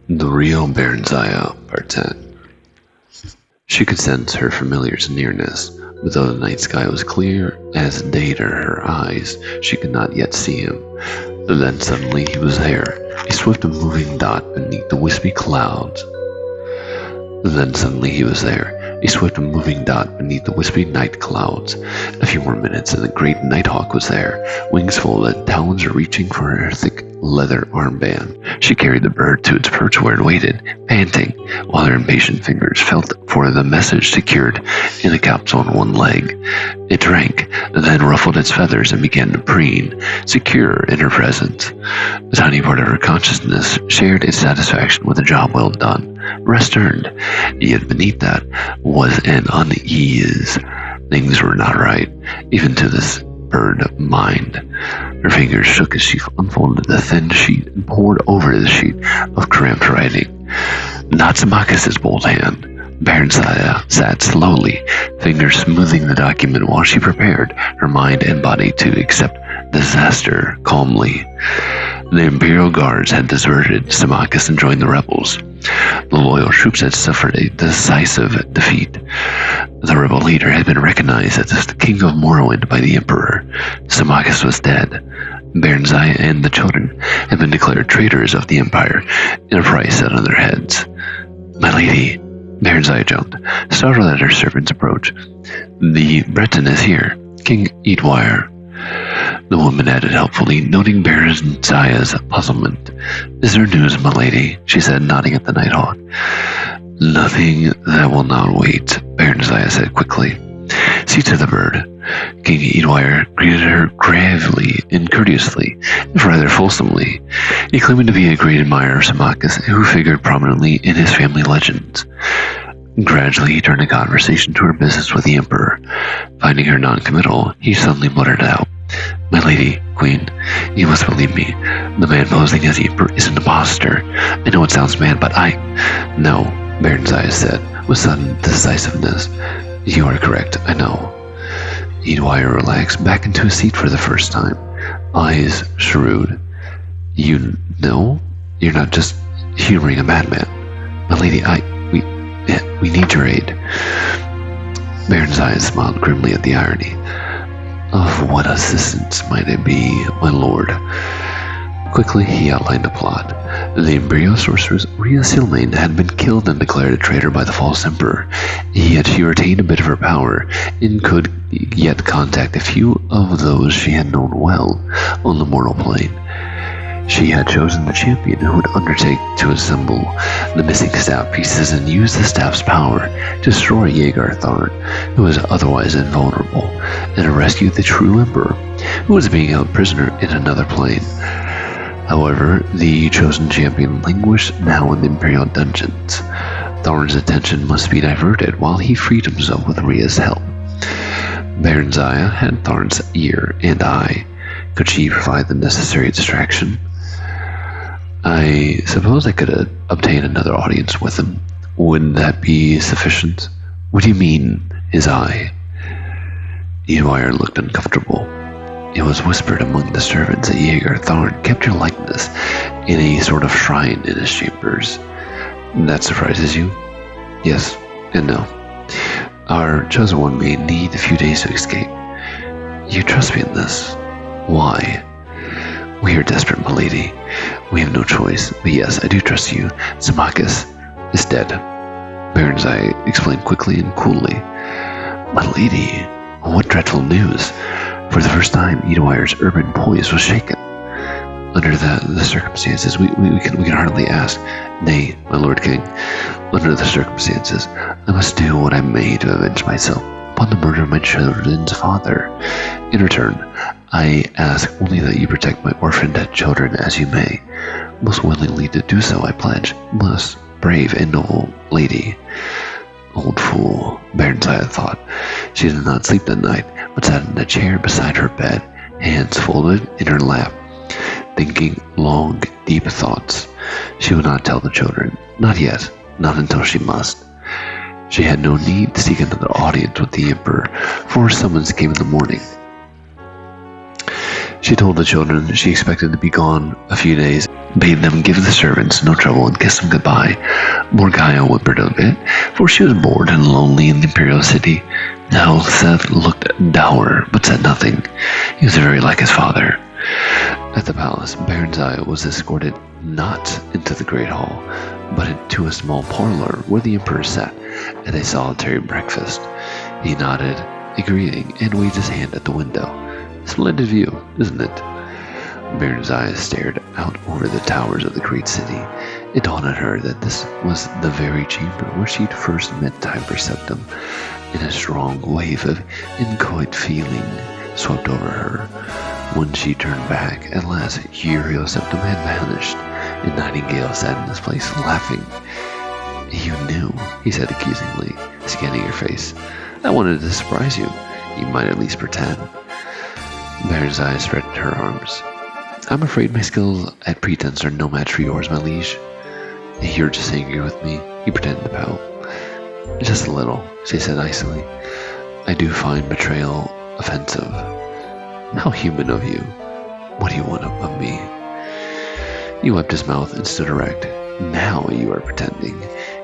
The Real Barenziah, Part 10. She could sense her familiar's nearness, but though the night sky was clear as day to her eyes, she could not yet see him. Then suddenly he was there, a swift moving dot beneath the wispy clouds. Then suddenly he was there, a swift moving dot beneath the wispy night clouds. A few more minutes and the great nighthawk was there, wings folded, talons reaching for her thick leather armband. She carried the bird to its perch where it waited, panting, while her impatient fingers felt for the message secured in a capsule on one leg. It drank, then ruffled its feathers and began to preen, secure in her presence. A tiny part of her consciousness shared its satisfaction with a job well done. Rest earned, yet beneath that was an unease. Things were not right, even to this bird mind. Her fingers shook as she unfolded the thin sheet and pored over the sheet of cramped writing. Not Samachis' bold hand. Barenziah sat slowly, fingers smoothing the document while she prepared her mind and body to accept disaster calmly. The Imperial Guards had deserted Samachis and joined the rebels. The loyal troops had suffered a decisive defeat. The rebel leader had been recognized as the King of Morrowind by the Emperor. Samachis was dead. Barenziah and the children had been declared traitors of the Empire, and a price set on their heads. "My lady," Barenziah jumped, startled at her servant's approach. "The Breton is here, King Eatwire." The woman added helpfully, noting Barenziah's puzzlement. "Is there news, my lady?" she said, nodding at the nighthawk. "Nothing that will not wait," Barenziah said quickly. "See to the bird." King Eatwire greeted her gravely and courteously, if rather fulsomely. He claimed to be a great admirer of Samachis, who figured prominently in his family legends. Gradually, he turned the conversation to her business with the Emperor. Finding her non-committal, he suddenly muttered out, "My lady, Queen, you must believe me. The man posing as the Emperor is an imposter. I know it sounds mad, but No," Barenziah said, with sudden decisiveness. "You are correct, I know." Eatwire relaxed back into his seat for the first time, eyes shrewd. "You know? You're not just humoring a madman." "My lady, we need your aid." Barenziah smiled grimly at the irony. "Of what assistance might it be, my lord?" Quickly, he outlined a plot. The Imperial sorceress Rhea Silmain had been killed and declared a traitor by the false emperor, yet she retained a bit of her power and could yet contact a few of those she had known well on the mortal plane. She had chosen the champion who would undertake to assemble the missing staff pieces and use the staff's power to destroy Yeager Tharn, who was otherwise invulnerable, and to rescue the true emperor, who was being held prisoner in another plane. However, the chosen champion languished now in the Imperial dungeons. Tharn's attention must be diverted while he freed himself with Rhea's help. Barenziah had Tharn's ear and eye. Could she provide the necessary distraction? "I suppose I could obtain another audience with him. Would that be sufficient?" "What do you mean, his eye?" Eatwire looked uncomfortable. It was whispered among the servants that Yeager Tharn kept your likeness in a sort of shrine in his chambers. "That surprises you?" "Yes and no. Our chosen one may need a few days to escape." "You trust me in this?" "Why?" "We are desperate, my lady. We have no choice. But yes, I do trust you. Samachis is dead," Barenziah explained quickly and coolly. "My lady, what dreadful news!" For the first time, Eatwire's urban poise was shaken. "Under the circumstances, we can hardly ask. Nay, my lord king, under the circumstances, I must do what I may to avenge myself upon the murder of my children's father. In return, I ask only that you protect my orphaned children as you may. Most willingly to do so, I pledge. Most brave and noble lady." Old fool, Barenziah thought. She did not sleep that night, but sat in a chair beside her bed, hands folded in her lap, thinking long, deep thoughts. She would not tell the children. Not yet. Not until she must. She had no need to seek another audience with the Emperor, for a summons came in the morning. She told the children she expected to be gone a few days, bade them give the servants no trouble and kiss them goodbye. Mordecai whimpered a bit, for she was bored and lonely in the imperial city. Now Seth looked dour, but said nothing. He was very like his father. At the palace, Barenziah was escorted not into the great hall, but into a small parlor where the emperor sat at a solitary breakfast. He nodded, agreeing, and waved his hand at the window. Splendid view, isn't it? Barenziah stared out over the towers of the great city. It dawned on her that this was the very chamber where she'd first met seldom, and a strong wave of inchoate feeling swept over her. When she turned back, at last, seldom had vanished, and Nightingale sat in his place, laughing. You knew, he said accusingly, scanning her face. I wanted to surprise you. You might at least pretend. Barenziah spread her arms. I'm afraid my skills at pretense are no match for yours, my liege. You're just angry with me. He pretended to pout. Just a little, she said icily. I do find betrayal offensive. How human of you. What do you want of me? He wiped his mouth and stood erect. Now you are pretending.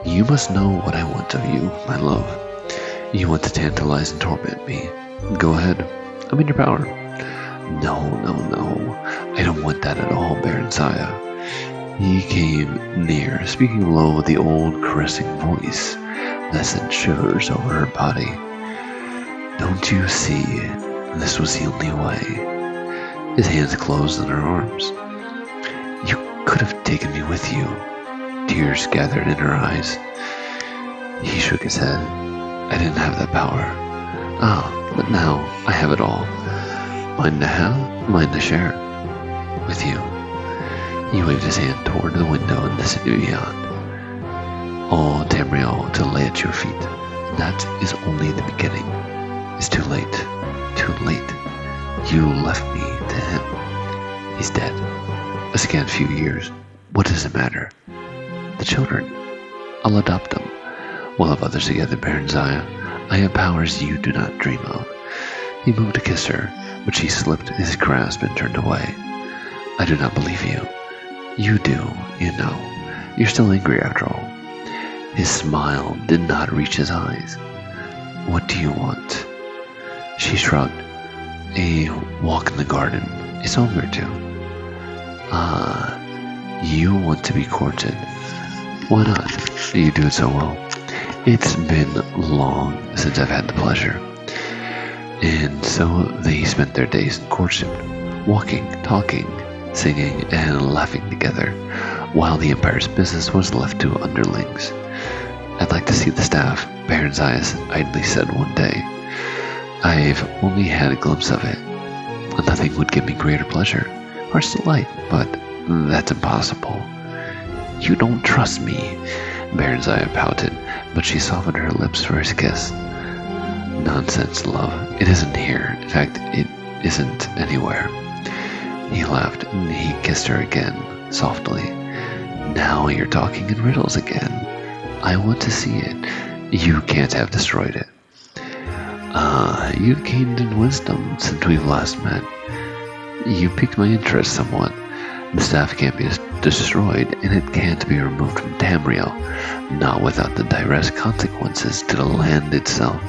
You must know what I want of you, my love. You want to tantalize and torment me. Go ahead. I'm in your power. No. I don't want that at all, Barenziah. He came near, speaking low with the old caressing voice that sent shivers over her body. Don't you see? This was the only way. His hands closed on her arms. You could have taken me with you. Tears gathered in her eyes. He shook his head. I didn't have that power. But now I have it all. Mine to have, mine to share. With you. He waved his hand toward the window and the city beyond. All Tamriel to lay at your feet. That is only the beginning. It's too late. Too late. You left me to him. He's dead. A scant few years. What does it matter? The children. I'll adopt them. We'll have others together, Barenziah. I have powers you do not dream of. He moved to kiss her, but she slipped his grasp and turned away. I do not believe you. You do, you know. You're still angry after all. His smile did not reach his eyes. What do you want? She shrugged. A walk in the garden, a song or two. You want to be courted. Why not? You do it so well. It's been long since I've had the pleasure. And so they spent their days in courtship, walking, talking, singing, and laughing together, while the empire's business was left to underlings. I'd like to see the staff, Barenziah idly said one day. I've only had a glimpse of it. Nothing would give me greater pleasure. Heart's delight, but that's impossible. You don't trust me, Barenziah pouted, but she softened her lips for his kiss. Nonsense, love. It isn't here. In fact, it isn't anywhere. He laughed, and he kissed her again, softly. Now you're talking in riddles again. I want to see it. You can't have destroyed it. You've gained in wisdom since we've last met. You piqued my interest somewhat. The staff can't be destroyed, and it can't be removed from Tamriel, not without the direct consequences to the land itself.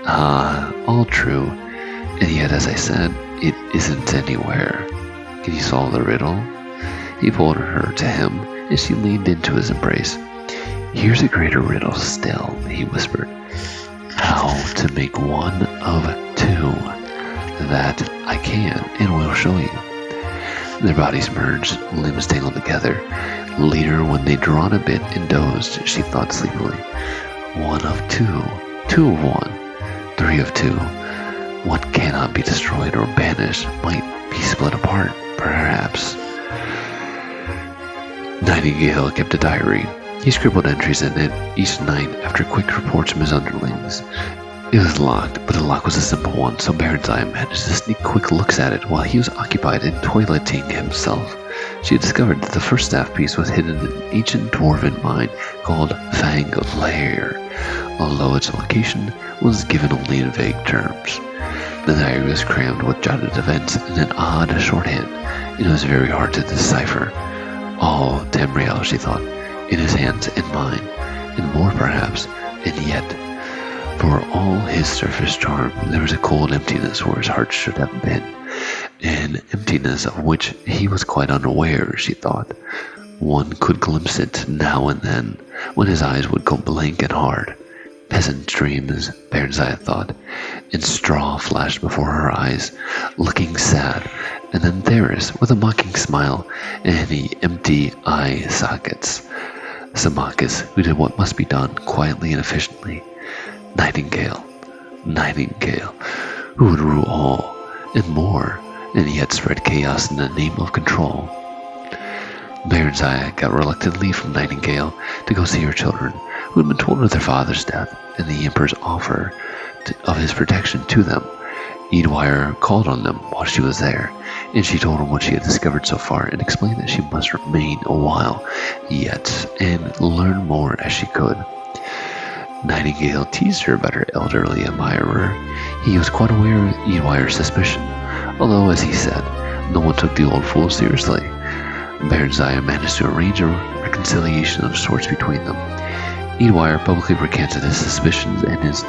All true, and yet, as I said, it isn't anywhere. Can you solve the riddle? He pulled her to him, and she leaned into his embrace. Here's a greater riddle still, he whispered. How to make one of two. That I can, and will show you. Their bodies merged, limbs tangled together. Later, when they'd drawn a bit and dozed, she thought sleepily. One of two. Two of one. Three of two. What cannot be destroyed or banished might be split apart, perhaps. Nightingale kept a diary. He scribbled entries in it each night after quick reports from his underlings. It was locked, but the lock was a simple one, so Barenziah managed to sneak quick looks at it while he was occupied in toileting himself. She had discovered that the first staff piece was hidden in an ancient dwarven mine called Fang Lair, although its location was given only in vague terms. The diary was crammed with jotted events in an odd shorthand, and it was very hard to decipher. All 10 real, she thought, in his hands and mine, and more perhaps, and yet, for all his surface charm, there was a cold emptiness where his heart should have been, an emptiness of which he was quite unaware, she thought. One could glimpse it now and then, when his eyes would go blank and hard. Peasant dreams, Barenziah thought, and straw flashed before her eyes, looking sad, and then Theris, with a mocking smile, and the empty eye sockets. Symmachus, who did what must be done quietly and efficiently. Nightingale, who would rule all, and more, and yet spread chaos in the name of control. Barenziah got reluctant leave from Nightingale to go see her children, who had been told of their father's death and the Emperor's offer of his protection to them. Eadwire called on them while she was there, and she told him what she had discovered so far and explained that she must remain a while yet and learn more as she could. Nightingale teased her about her elderly admirer. He was quite aware of Eadwire's suspicion, although, as he said, no one took the old fool seriously. Barenziah managed to arrange a reconciliation of sorts between them. Eadwire publicly recanted his suspicions, and his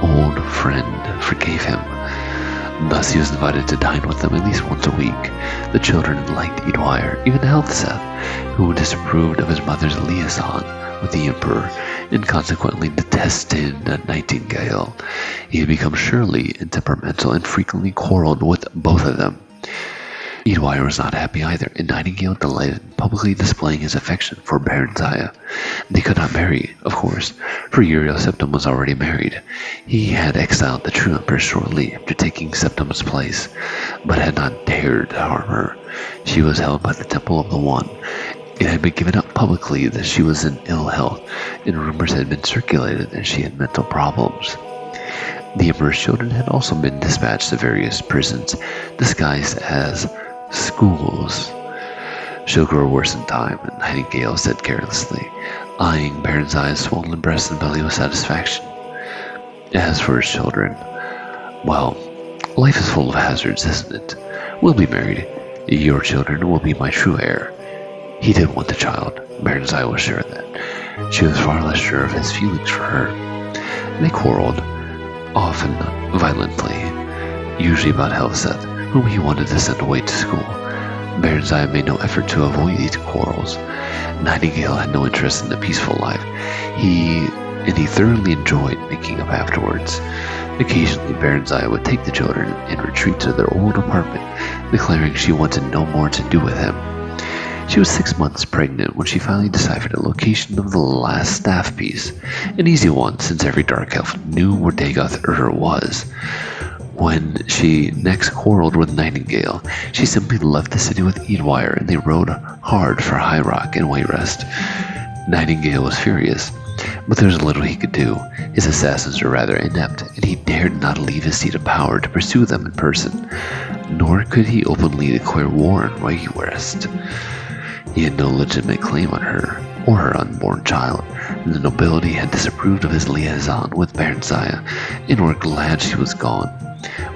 old friend forgave him. Thus he was invited to dine with them at least once a week. The children liked Eadwire, even Healthseth, who disapproved of his mother's liaison with the Emperor, and consequently detested Nightingale. He had become surly and temperamental, and frequently quarreled with both of them. Eadwire was not happy either, and Nightingale delighted in publicly displaying his affection for Barenziah. They could not marry, of course, for Septim was already married. He had exiled the true Empress shortly after taking Septim's place, but had not dared to harm her. She was held by the Temple of the One. It had been given up publicly that she was in ill health, and rumors had been circulated that she had mental problems. The Emperor's children had also been dispatched to various prisons, disguised as schools. She'll grow worse in time, Nightingale said carelessly, eyeing Barenziah's swollen breast and belly with satisfaction. As for his children, well, life is full of hazards, isn't it? We'll be married. Your children will be my true heir. He did want the child. Barenziah was sure of that. She was far less sure of his feelings for her. They quarreled, often violently, usually about Healthseth, whom he wanted to send away to school. Barenziah made no effort to avoid these quarrels. Nightingale had no interest in a peaceful life. He thoroughly enjoyed making up afterwards. Occasionally, Barenziah would take the children and retreat to their old apartment, declaring she wanted no more to do with him. She was 6 months pregnant when she finally deciphered the location of the last staff piece, an easy one since every dark elf knew where Dagoth Ur was. When she next quarreled with Nightingale, she simply left the city with Eadwire, and they rode hard for High Rock and Wayrest. Nightingale was furious, but there was little he could do. His assassins were rather inept, and he dared not leave his seat of power to pursue them in person, nor could he openly declare war on Wayrest. He had no legitimate claim on her or her unborn child, and the nobility had disapproved of his liaison with Barenziah and were glad she was gone.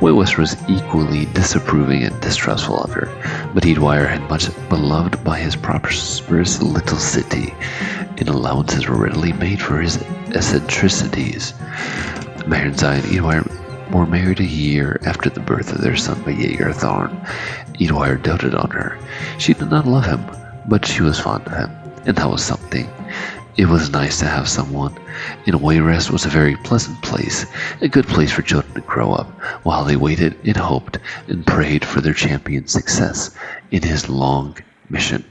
Wayrest was equally disapproving and distrustful of her, but Eadwire had much beloved by his prosperous little city, and allowances were readily made for his eccentricities. Barenziah and Eadwire were married a year after the birth of their son Tharn. Eadwire doted on her. She did not love him, but she was fond of him, and that was something. It was nice to have someone, and Wayrest was a very pleasant place, a good place for children to grow up, while they waited and hoped and prayed for their champion's success in his long mission.